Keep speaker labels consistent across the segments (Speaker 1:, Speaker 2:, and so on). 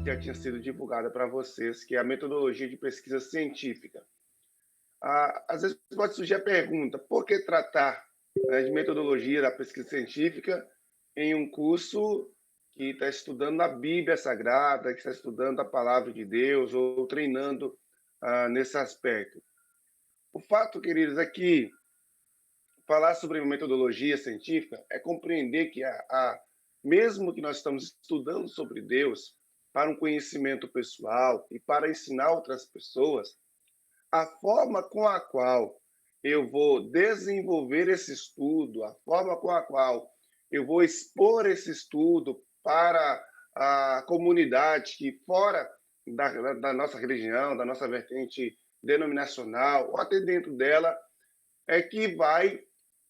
Speaker 1: já tinha sido divulgada para vocês, que é a metodologia de pesquisa científica. Às vezes pode surgir a pergunta: por que tratar, né, de metodologia da pesquisa científica em um curso que está estudando a Bíblia Sagrada, que está estudando a palavra de Deus ou treinando nesse aspecto? O fato, queridos, é que falar sobre metodologia científica é compreender que mesmo que nós estamos estudando sobre Deus para um conhecimento pessoal e para ensinar outras pessoas, a forma com a qual eu vou desenvolver esse estudo, a forma com a qual eu vou expor esse estudo para a comunidade que fora da nossa religião, da nossa vertente denominacional, ou até dentro dela, é que vai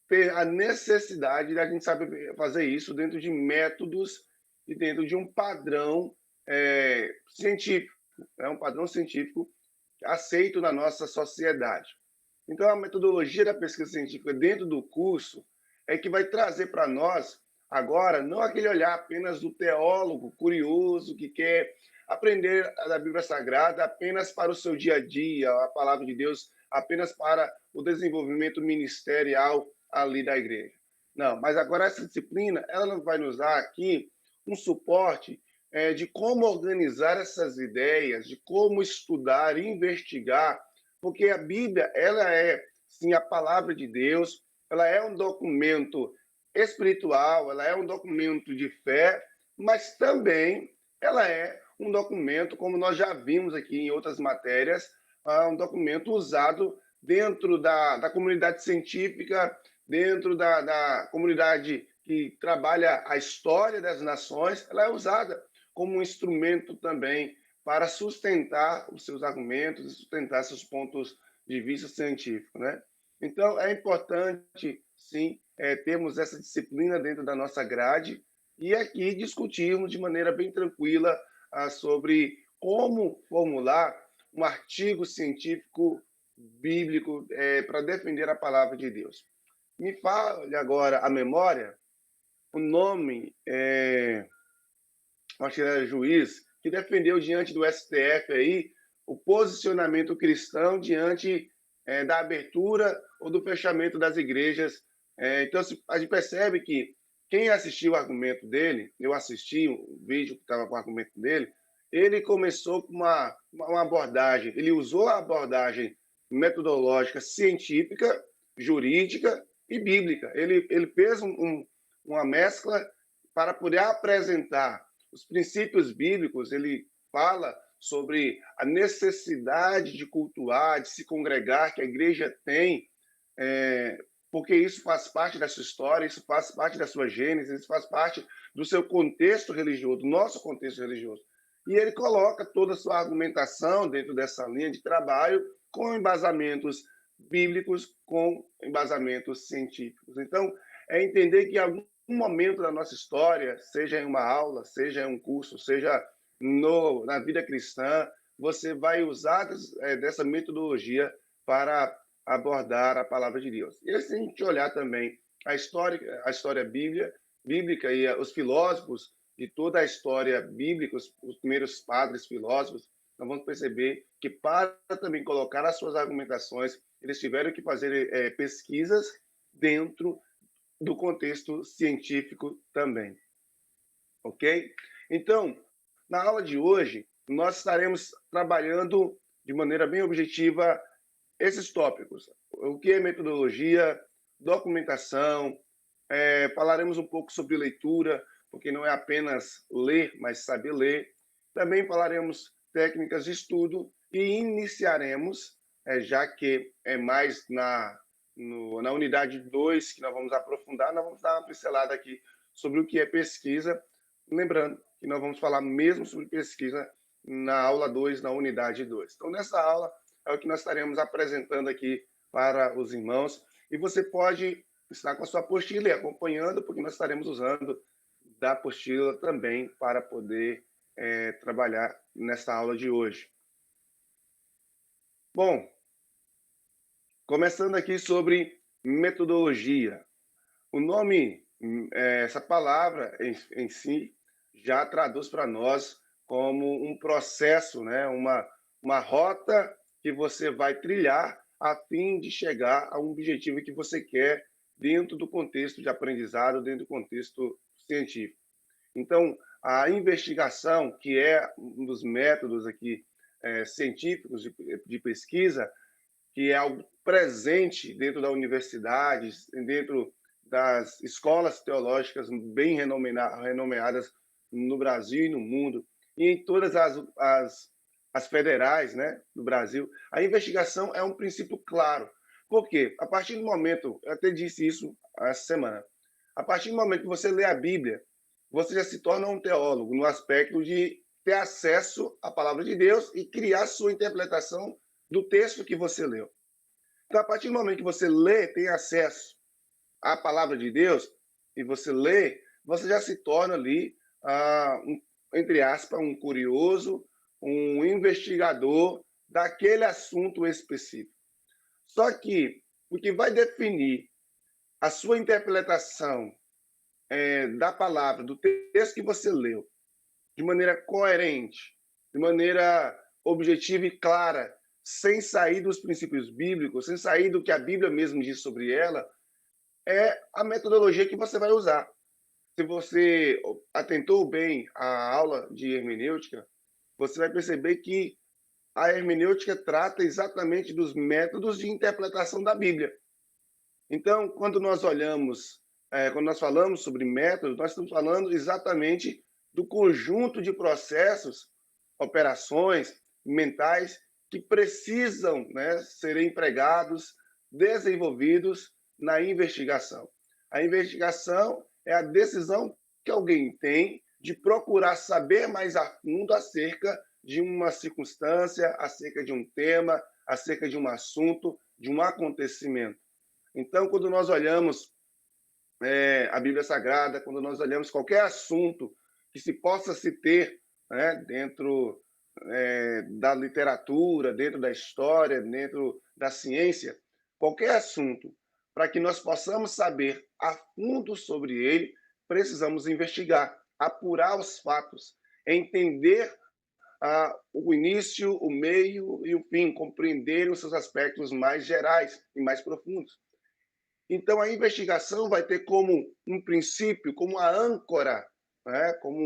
Speaker 1: ter a necessidade da gente saber fazer isso dentro de métodos e dentro de um padrão científico, um padrão científico aceito na nossa sociedade. Então, a metodologia da pesquisa científica dentro do curso é que vai trazer para nós, agora, não aquele olhar apenas do teólogo curioso que quer aprender a Bíblia Sagrada apenas para o seu dia a dia, a palavra de Deus apenas para o desenvolvimento ministerial ali da igreja. Não, mas agora essa disciplina, ela vai nos dar aqui um suporte de como organizar essas ideias, de como estudar e investigar, porque a Bíblia, ela é, sim, a palavra de Deus, ela é um documento espiritual, ela é um documento de fé, mas também ela é um documento, como nós já vimos aqui em outras matérias, um documento usado dentro da comunidade científica, dentro da comunidade que trabalha a história das nações, ela é usada como um instrumento também para sustentar os seus argumentos e sustentar seus pontos de vista científicos, né? Então, é importante, sim, termos essa disciplina dentro da nossa grade e aqui discutirmos de maneira bem tranquila sobre como formular um artigo científico bíblico para defender a palavra de Deus. Me fale agora a memória, o nome, acho que era juiz, que defendeu diante do STF aí o posicionamento cristão diante da abertura ou do fechamento das igrejas. Então, a gente percebe que quem assistiu o argumento dele, eu assisti um vídeo que estava com o argumento dele, ele começou com uma abordagem, ele usou a abordagem metodológica, científica, jurídica e bíblica. Ele fez uma mescla para poder apresentar os princípios bíblicos. Ele fala sobre a necessidade de cultuar, de se congregar, que a igreja tem, porque isso faz parte da sua história, isso faz parte da sua gênese, isso faz parte do seu contexto religioso, do nosso contexto religioso. E ele coloca toda a sua argumentação dentro dessa linha de trabalho com embasamentos bíblicos, com embasamentos científicos. Então, é entender que em algum momento da nossa história, seja em uma aula, seja em um curso, seja na vida cristã, você vai usar dessa metodologia para abordar a palavra de Deus. E se a gente olhar também a história bíblica e os filósofos de toda a história bíblica, os primeiros padres filósofos, nós vamos perceber que para também colocar as suas argumentações, eles tiveram que fazer pesquisas dentro do contexto científico também. Ok? Então, na aula de hoje, nós estaremos trabalhando de maneira bem objetiva esses tópicos. O que é metodologia, documentação, falaremos um pouco sobre leitura, porque não é apenas ler, mas saber ler. Também falaremos técnicas de estudo e iniciaremos, já que é mais na unidade 2 que nós vamos aprofundar, nós vamos dar uma pincelada aqui sobre o que é pesquisa, lembrando que nós vamos falar mesmo sobre pesquisa na aula 2, na unidade 2. Então, nessa aula é o que nós estaremos apresentando aqui para os irmãos, e você pode estar com a sua apostila e acompanhando, porque nós estaremos usando da apostila também para poder trabalhar nesta aula de hoje. Bom, começando aqui sobre metodologia. O nome, essa palavra em si, já traduz para nós como um processo, né? Uma rota que você vai trilhar a fim de chegar a um objetivo que você quer dentro do contexto de aprendizado, dentro do contexto científico. Então, a investigação, que é um dos métodos aqui científicos de pesquisa, que é algo presente dentro da universidade, dentro das escolas teológicas bem renomeadas no Brasil e no mundo, e em todas as federais, né, do Brasil. A investigação é um princípio claro. Por quê? A partir do momento, eu até disse isso essa semana, a partir do momento que você lê a Bíblia, você já se torna um teólogo no aspecto de ter acesso à palavra de Deus e criar sua interpretação do texto que você leu. Então, a partir do momento que você lê, tem acesso à palavra de Deus, e você lê, você já se torna ali, entre aspas, um curioso, um investigador daquele assunto específico. Só que o que vai definir a sua interpretação da palavra, do texto que você leu, de maneira coerente, de maneira objetiva e clara, sem sair dos princípios bíblicos, sem sair do que a Bíblia mesmo diz sobre ela, é a metodologia que você vai usar. Se você atentou bem à aula de hermenêutica, você vai perceber que a hermenêutica trata exatamente dos métodos de interpretação da Bíblia. Então, quando nós falamos sobre métodos, nós estamos falando exatamente do conjunto de processos, operações mentais que precisam, né, ser empregados, desenvolvidos na investigação. A investigação é a decisão que alguém tem de procurar saber mais a fundo acerca de uma circunstância, acerca de um tema, acerca de um assunto, de um acontecimento. Então, quando nós olhamos a Bíblia Sagrada, quando nós olhamos qualquer assunto que se possa se ter, né, dentro da literatura, dentro da história, dentro da ciência, qualquer assunto, para que nós possamos saber a fundo sobre ele, precisamos investigar, apurar os fatos, entender o início, o meio e o fim, compreender os seus aspectos mais gerais e mais profundos. Então, a investigação vai ter como um princípio, como a âncora, né, como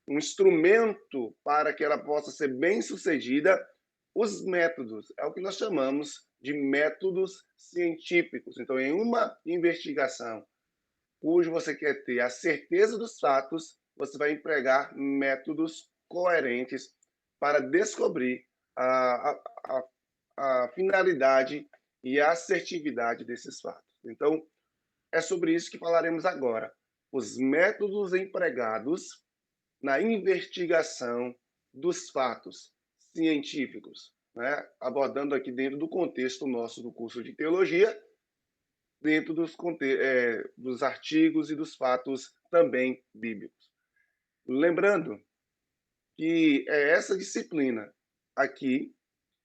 Speaker 1: um instrumento para que ela possa ser bem sucedida, os métodos. É o que nós chamamos de métodos científicos. Então, em uma investigação cujo você quer ter a certeza dos fatos, você vai empregar métodos coerentes para descobrir a finalidade e a assertividade desses fatos. Então, é sobre isso que falaremos agora. Os métodos empregados na investigação dos fatos científicos, né? Abordando aqui dentro do contexto nosso do curso de teologia, dentro dos artigos e dos fatos também bíblicos. Lembrando que é essa disciplina aqui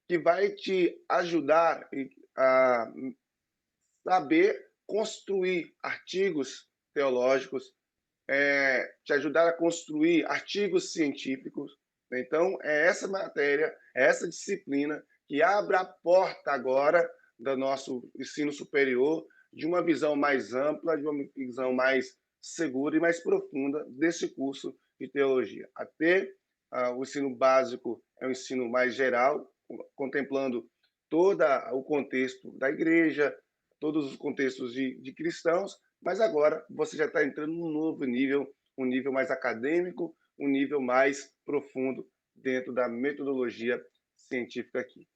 Speaker 1: que vai te ajudar a saber construir artigos teológicos, te ajudar a construir artigos científicos. Então, é essa matéria, é essa disciplina que abre a porta agora do nosso ensino superior de uma visão mais ampla, de uma visão mais segura e mais profunda desse curso de teologia. Até o ensino básico é um ensino mais geral, contemplando todo o contexto da igreja, todos os contextos de cristãos, mas agora você já está entrando num novo nível, um nível mais acadêmico, um nível mais profundo dentro da metodologia científica aqui.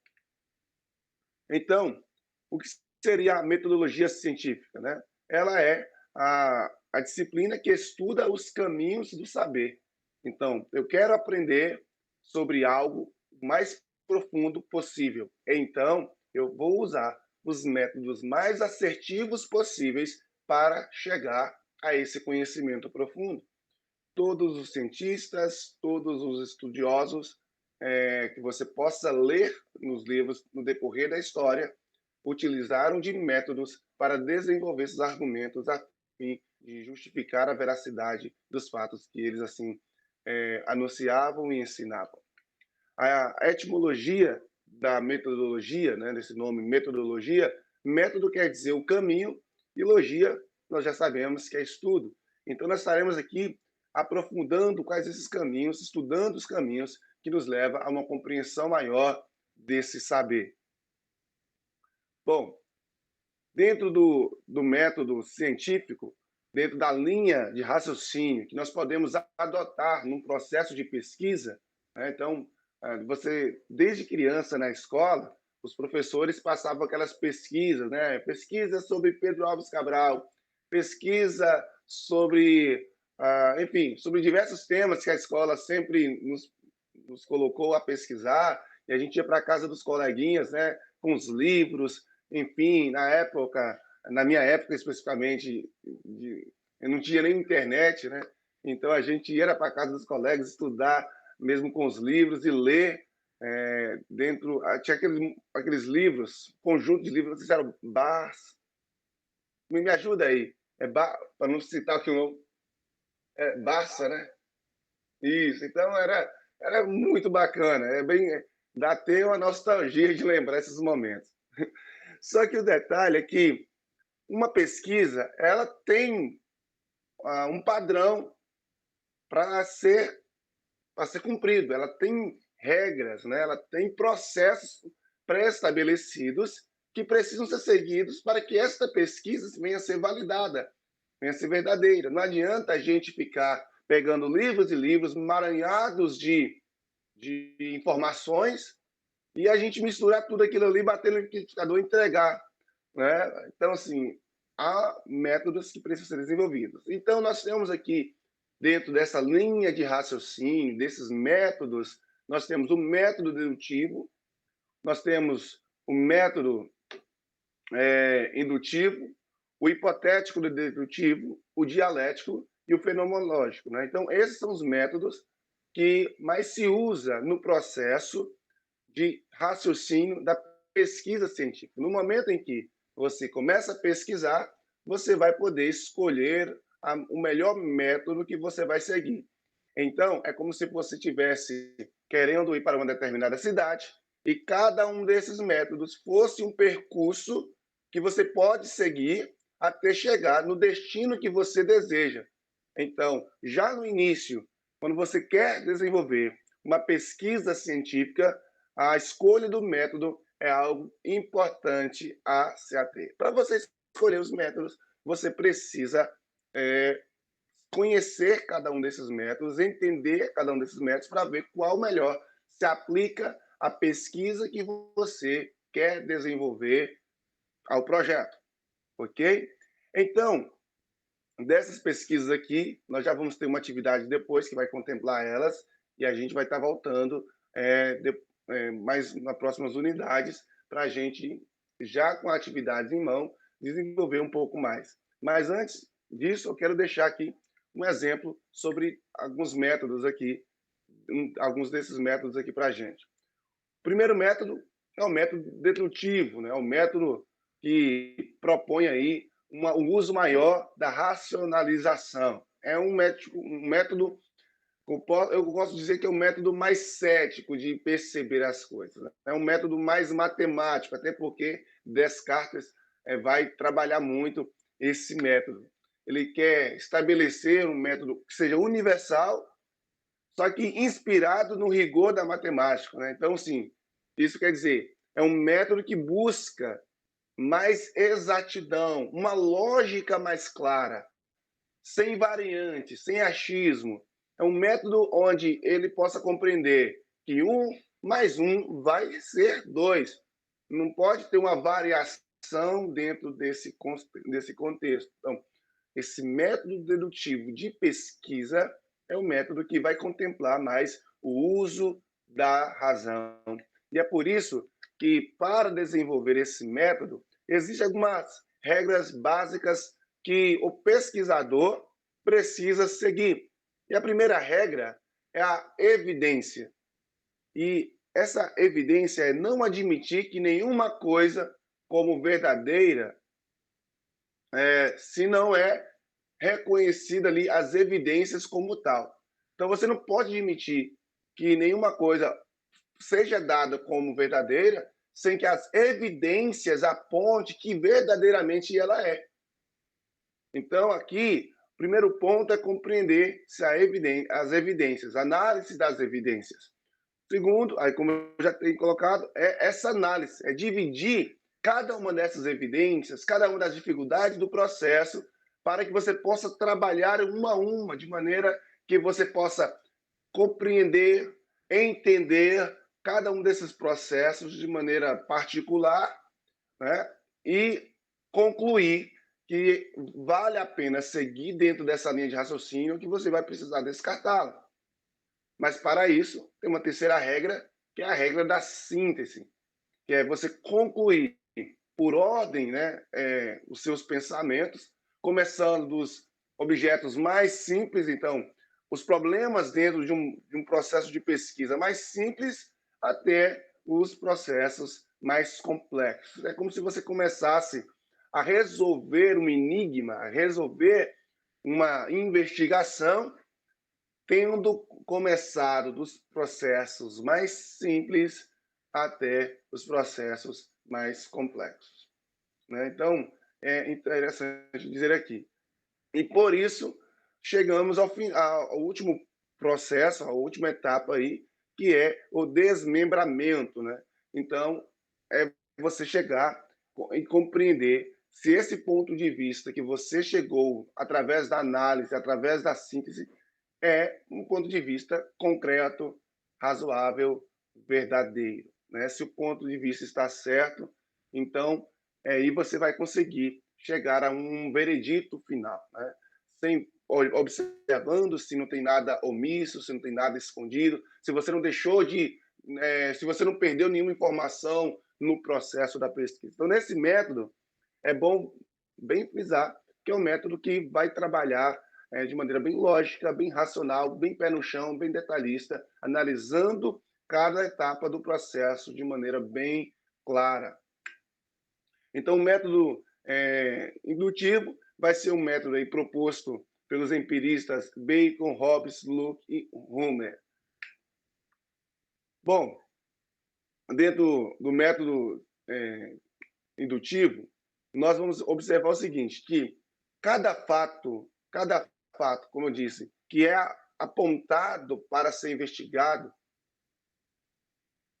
Speaker 1: Então, o que seria a metodologia científica, né? Ela é a disciplina que estuda os caminhos do saber. Então, eu quero aprender sobre algo mais profundo possível. Então, eu vou usar os métodos mais assertivos possíveis para chegar a esse conhecimento profundo. Todos os cientistas, todos os estudiosos que você possa ler nos livros no decorrer da história, utilizaram de métodos para desenvolver esses argumentos a fim de justificar a veracidade dos fatos que eles assim anunciavam e ensinavam. A etimologia da metodologia, né, desse nome metodologia, método quer dizer o caminho, e logia nós já sabemos que é estudo. Então nós estaremos aqui aprofundando quais esses caminhos, estudando os caminhos que nos levam a uma compreensão maior desse saber. Bom, dentro do método científico, dentro da linha de raciocínio que nós podemos adotar num processo de pesquisa, né? Então, você, desde criança na escola, os professores passavam aquelas pesquisas, né? Pesquisa sobre Pedro Álvares Cabral, pesquisa sobre, enfim, sobre diversos temas que a escola sempre nos colocou a pesquisar, e a gente ia para a casa dos coleguinhas, né? Com os livros, enfim, na minha época especificamente, eu não tinha nem internet, né? Então a gente ia para a casa dos colegas estudar, mesmo com os livros, e ler dentro. Tinha aqueles livros, conjunto de livros, não sei se era me ajuda aí, para não citar o que eu. Barça, né? Isso, então era muito bacana, dá até uma nostalgia de lembrar esses momentos. Só que o detalhe é que uma pesquisa, ela tem um padrão para ser cumprido, ela tem regras, né? Ela tem processos pré-estabelecidos que precisam ser seguidos para que esta pesquisa venha a ser validada, venha a ser verdadeira. Não adianta a gente ficar pegando livros e livros emaranhados de informações e a gente misturar tudo aquilo ali, bater no liquidificador e entregar, né? Então, assim, há métodos que precisam ser desenvolvidos. Então, nós temos aqui, dentro dessa linha de raciocínio, desses métodos, nós temos o método dedutivo, nós temos o método indutivo, o hipotético dedutivo, o dialético e o fenomenológico, né? Então, esses são os métodos que mais se usa no processo de raciocínio da pesquisa científica. No momento em que você começa a pesquisar, você vai poder escolher o melhor método que você vai seguir. Então, é como se você estivesse querendo ir para uma determinada cidade e cada um desses métodos fosse um percurso que você pode seguir até chegar no destino que você deseja. Então, já no início, quando você quer desenvolver uma pesquisa científica, a escolha do método é algo importante a se ater. Para você escolher os métodos, você precisa conhecer cada um desses métodos, entender cada um desses métodos para ver qual melhor se aplica à pesquisa que você quer desenvolver ao projeto, ok? Então, dessas pesquisas aqui, nós já vamos ter uma atividade depois que vai contemplar elas e a gente vai estar voltando mais nas próximas unidades para a gente, já com a atividade em mão, desenvolver um pouco mais. Mas antes disso, eu quero deixar aqui um exemplo sobre alguns métodos aqui, alguns desses métodos aqui para a gente. O primeiro método é o método dedutivo, né? O método que propõe aí um uso maior da racionalização. É um método, eu gosto de dizer que é o método mais cético de perceber as coisas. Né? É um método mais matemático, até porque Descartes vai trabalhar muito esse método. Ele quer estabelecer um método que seja universal, só que inspirado no rigor da matemática. Né? Então, sim, isso quer dizer, é um método que busca mais exatidão, uma lógica mais clara, sem variantes, sem achismo. É um método onde ele possa compreender que 1 mais 1 vai ser 2. Não pode ter uma variação dentro desse contexto. Então, esse método dedutivo de pesquisa é o método que vai contemplar mais o uso da razão. E é por isso que, para desenvolver esse método, existem algumas regras básicas que o pesquisador precisa seguir. E a primeira regra é a evidência. E essa evidência é não admitir que nenhuma coisa como verdadeira se não é reconhecida ali as evidências como tal. Então, você não pode admitir que nenhuma coisa seja dada como verdadeira sem que as evidências aponte que verdadeiramente ela é. Então, aqui, o primeiro ponto é compreender se as evidências, análise das evidências. Segundo, aí como eu já tenho colocado, é essa análise, é dividir cada uma dessas evidências, cada uma das dificuldades do processo, para que você possa trabalhar uma a uma, de maneira que você possa compreender, entender cada um desses processos de maneira particular, né? E concluir que vale a pena seguir dentro dessa linha de raciocínio, que você vai precisar descartá-la. Mas para isso, tem uma terceira regra, que é a regra da síntese, que é você concluir por ordem, né, os seus pensamentos, começando dos objetos mais simples, então, os problemas dentro de um processo de pesquisa mais simples até os processos mais complexos. É como se você começasse a resolver um enigma, a resolver uma investigação, tendo começado dos processos mais simples até os processos mais complexos, né? Então, é interessante dizer aqui. E por isso, chegamos ao último processo, à última etapa aí, que é o desmembramento, né? Então, é você chegar e compreender se esse ponto de vista que você chegou através da análise, através da síntese, é um ponto de vista concreto, razoável, verdadeiro, né? Se o ponto de vista está certo, então aí você vai conseguir chegar a um veredito final, né? Sem observando se não tem nada omisso, se não tem nada escondido, se você não deixou de, se você não perdeu nenhuma informação no processo da pesquisa. Então, nesse método, é bom bem frisar que é um método que vai trabalhar de maneira bem lógica, bem racional, bem pé no chão, bem detalhista, analisando cada etapa do processo de maneira bem clara. Então, o método indutivo vai ser um método aí proposto pelos empiristas Bacon, Hobbes, Locke e Hume. Bom, dentro do método indutivo, nós vamos observar o seguinte, que cada fato, como eu disse, que é apontado para ser investigado,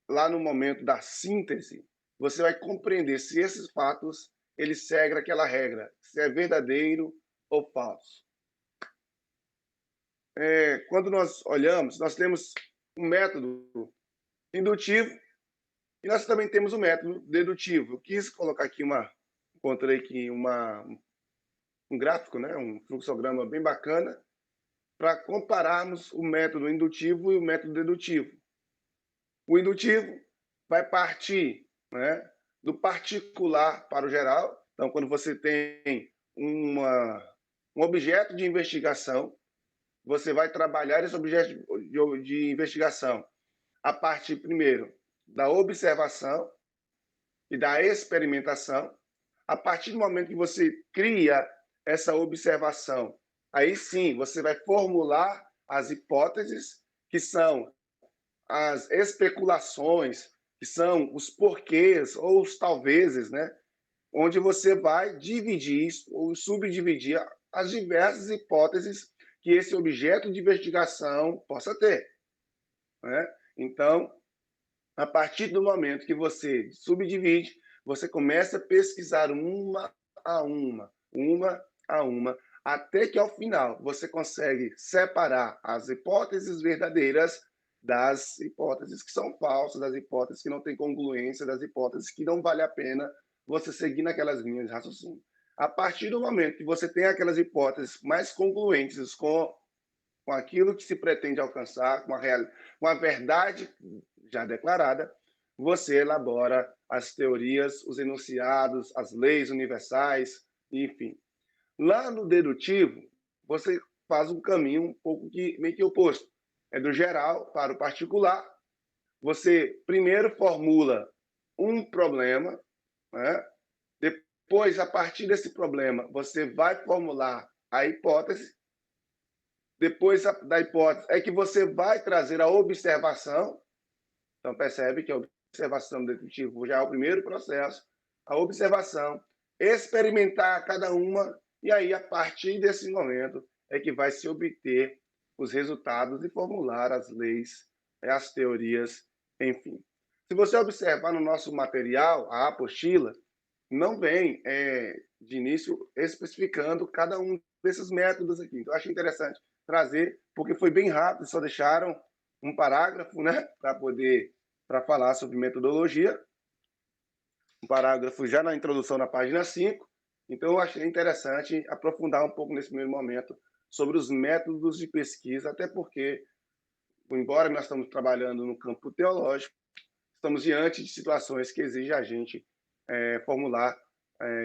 Speaker 1: lá no momento da síntese, você vai compreender se esses fatos eles seguem aquela regra, se é verdadeiro ou falso. Quando nós olhamos, nós temos um método indutivo e nós também temos o método dedutivo. Eu quis colocar aqui encontrei aqui um gráfico, né, um fluxograma bem bacana, para compararmos o método indutivo e o método dedutivo. O indutivo vai partir, né, do particular para o geral. Então, quando você tem um objeto de investigação, você vai trabalhar esse objeto de investigação a partir, primeiro, da observação e da experimentação. A partir do momento que você cria essa observação, aí sim você vai formular as hipóteses, que são as especulações, que são os porquês ou os talvezes, né? Onde você vai dividir ou subdividir as diversas hipóteses que esse objeto de investigação possa ter, né? Então, a partir do momento que você subdivide, você começa a pesquisar uma a uma, até que ao final você consegue separar as hipóteses verdadeiras das hipóteses que são falsas, das hipóteses que não têm congruência, das hipóteses que não vale a pena você seguir naquelas linhas de raciocínio. A partir do momento que você tem aquelas hipóteses mais congruentes com aquilo que se pretende alcançar, com a verdade já declarada, você elabora as teorias, os enunciados, as leis universais, enfim. Lá no dedutivo, você faz um caminho um pouco meio que oposto. É do geral para o particular. Você primeiro formula um problema, né? Depois, a partir desse problema, você vai formular a hipótese, depois da hipótese, é que você vai trazer a observação. Então, percebe que a observação dedutiva já é o primeiro processo, a observação, experimentar cada uma, e aí, a partir desse momento, é que vai se obter os resultados e formular as leis, as teorias, enfim. Se você observar no nosso material, a apostila, não vem de início especificando cada um desses métodos aqui. Então, eu achei interessante trazer, porque foi bem rápido, só deixaram um parágrafo, né, para falar sobre metodologia, um parágrafo já na introdução na página 5. Então, eu achei interessante aprofundar um pouco nesse primeiro momento sobre os métodos de pesquisa, até porque, embora nós estamos trabalhando no campo teológico, estamos diante de situações que exigem a gente formular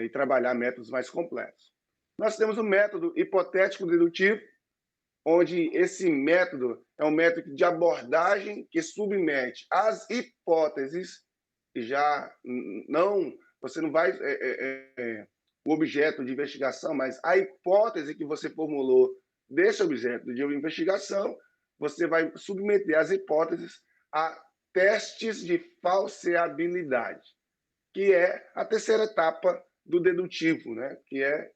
Speaker 1: e trabalhar métodos mais complexos. Nós temos o método hipotético-dedutivo, onde esse método é um método de abordagem que submete as hipóteses, e já não, você não vai o objeto de investigação, mas a hipótese que você formulou desse objeto de investigação, você vai submeter as hipóteses a testes de falseabilidade, que é a terceira etapa do dedutivo, né? Que é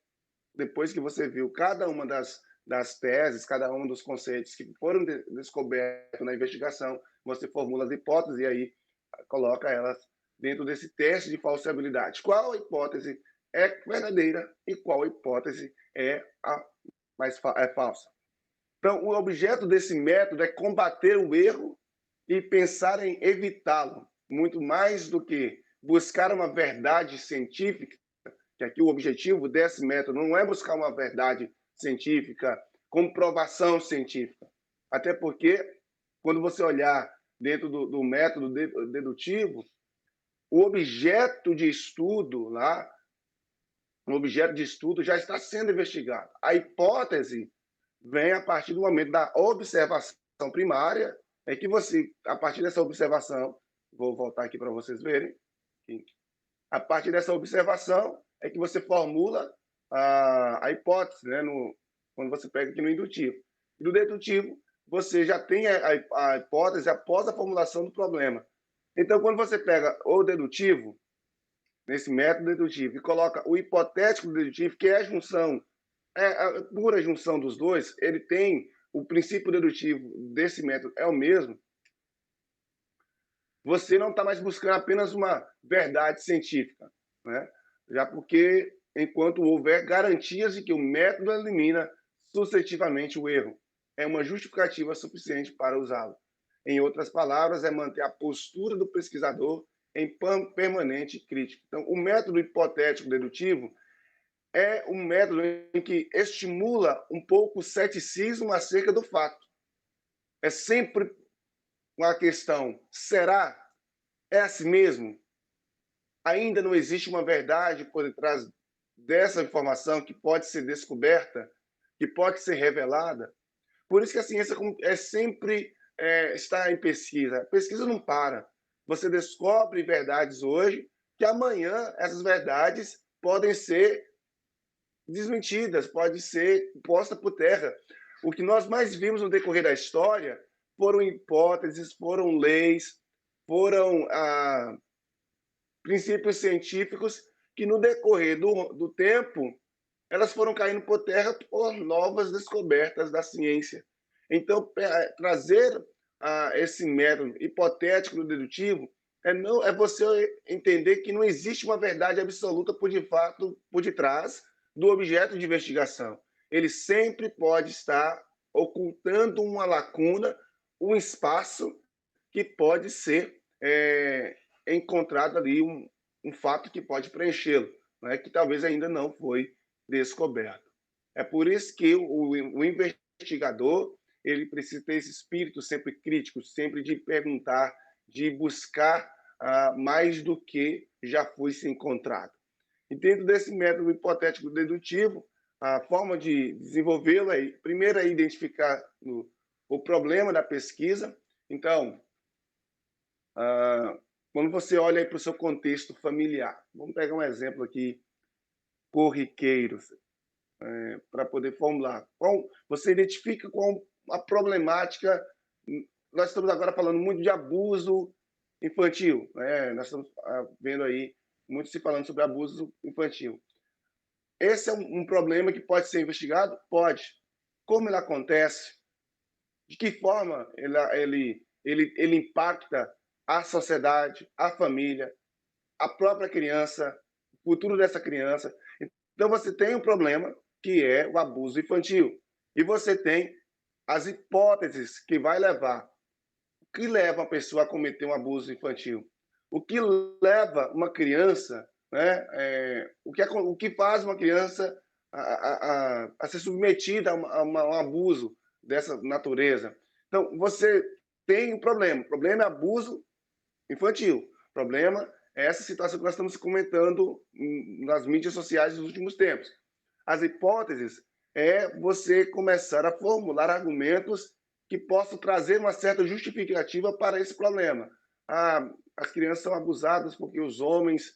Speaker 1: depois que você viu cada uma das teses, cada um dos conceitos que foram descobertos na investigação, você formula as hipóteses e aí coloca elas dentro desse teste de falseabilidade. Qual hipótese é verdadeira e qual hipótese é a mais falsa? Então, o objeto desse método é combater o erro e pensar em evitá-lo, muito mais do que buscar uma verdade científica, que aqui o objetivo desse método não é buscar uma verdade científica, comprovação científica. Até porque, quando você olhar dentro do método dedutivo, o objeto de estudo lá, o objeto de estudo já está sendo investigado. A hipótese vem a partir do momento da observação primária, é que você, a partir dessa observação, vou voltar aqui para vocês verem, a partir dessa observação é que você formula a hipótese, né, quando você pega aqui no indutivo. E no dedutivo, você já tem a hipótese após a formulação do problema. Então, quando você pega o dedutivo, nesse método dedutivo, e coloca o hipotético dedutivo, que é a junção, a pura junção dos dois, ele tem o princípio dedutivo desse método é o mesmo, você não está mais buscando apenas uma verdade científica, né? Já porque, enquanto houver garantias de que o método elimina suscetivamente o erro, é uma justificativa suficiente para usá-lo. Em outras palavras, é manter a postura do pesquisador em permanente crítica. Então, o método hipotético dedutivo é um método em que estimula um pouco o ceticismo acerca do fato. É sempre uma questão: será? É assim mesmo? Ainda não existe uma verdade por detrás dessa informação que pode ser descoberta, que pode ser revelada? Por isso que a ciência é sempre está em pesquisa. A pesquisa não para. Você descobre verdades hoje que amanhã essas verdades podem ser desmentidas, podem ser postas por terra. O que nós mais vimos no decorrer da história foram hipóteses, foram leis, foram princípios científicos que, no decorrer do tempo, elas foram caindo por terra por novas descobertas da ciência. Então, trazer esse método hipotético do dedutivo é você entender que não existe uma verdade absoluta por de fato por detrás do objeto de investigação. Ele sempre pode estar ocultando uma lacuna, um espaço que pode ser encontrado ali, um fato que pode preenchê-lo, né, que talvez ainda não foi descoberto. É por isso que o investigador ele precisa ter esse espírito sempre crítico, sempre de perguntar, de buscar mais do que já foi se encontrado. E dentro desse método hipotético dedutivo, a forma de desenvolvê-lo é, primeiro, é identificar o problema da pesquisa. Então, quando você olha para o seu contexto familiar, vamos pegar um exemplo aqui corriqueiro. para poder formular. Qual, você identifica qual a problemática. Nós estamos agora falando muito de abuso infantil, né? Nós estamos vendo aí muito se falando sobre abuso infantil. Esse é um problema que pode ser investigado? Pode. Como ele acontece? De que forma ele impacta a sociedade, a família, a própria criança, o futuro dessa criança? Então, você tem um problema que é o abuso infantil. E você tem as hipóteses que vai levar. O que leva a pessoa a cometer um abuso infantil? O que leva uma criança, né, o que faz uma criança a ser submetida a um abuso dessa natureza? Então, você tem um problema. O problema é abuso infantil. O problema é essa situação que nós estamos comentando nas mídias sociais nos últimos tempos. As hipóteses é você começar a formular argumentos que possam trazer uma certa justificativa para esse problema. As crianças são abusadas porque os homens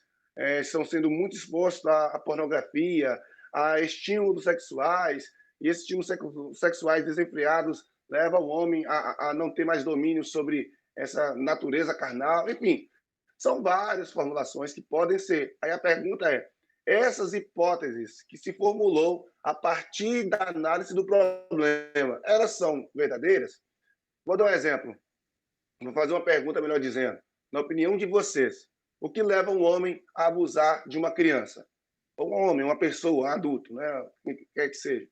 Speaker 1: estão sendo muito expostos à pornografia, a estímulos sexuais, e esses estímulos sexuais desenfreados levam o homem a não ter mais domínio sobre essa natureza carnal. Enfim, são várias formulações que podem ser. Aí a pergunta é: essas hipóteses que se formulou a partir da análise do problema, elas são verdadeiras? Vou dar um exemplo. Vou fazer uma pergunta, melhor dizendo. Na opinião de vocês, o que leva um homem a abusar de uma criança? Ou um homem, uma pessoa, um adulto, né? Quem quer que seja.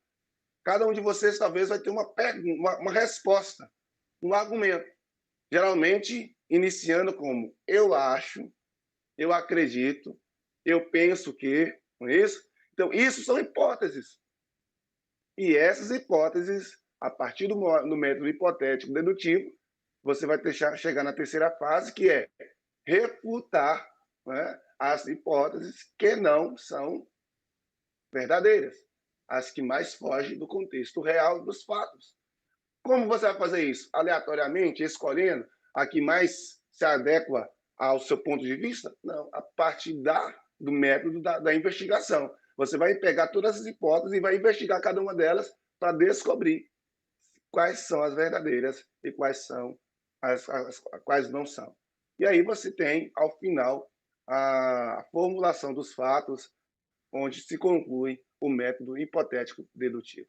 Speaker 1: Cada um de vocês talvez vai ter uma resposta, um argumento. Geralmente, iniciando como eu acho, eu acredito, eu penso que, não é isso? Então, isso são hipóteses. E essas hipóteses, a partir do método hipotético dedutivo, você vai chegar na terceira fase, que é refutar, né, as hipóteses que não são verdadeiras, as que mais fogem do contexto real dos fatos. Como você vai fazer isso? Aleatoriamente, escolhendo a que mais se adequa ao seu ponto de vista? Não, a partir do método da investigação. Você vai pegar todas as hipóteses e vai investigar cada uma delas para descobrir quais são as verdadeiras e quais são quais não são. E aí você tem, ao final, a formulação dos fatos, onde se conclui o método hipotético dedutivo.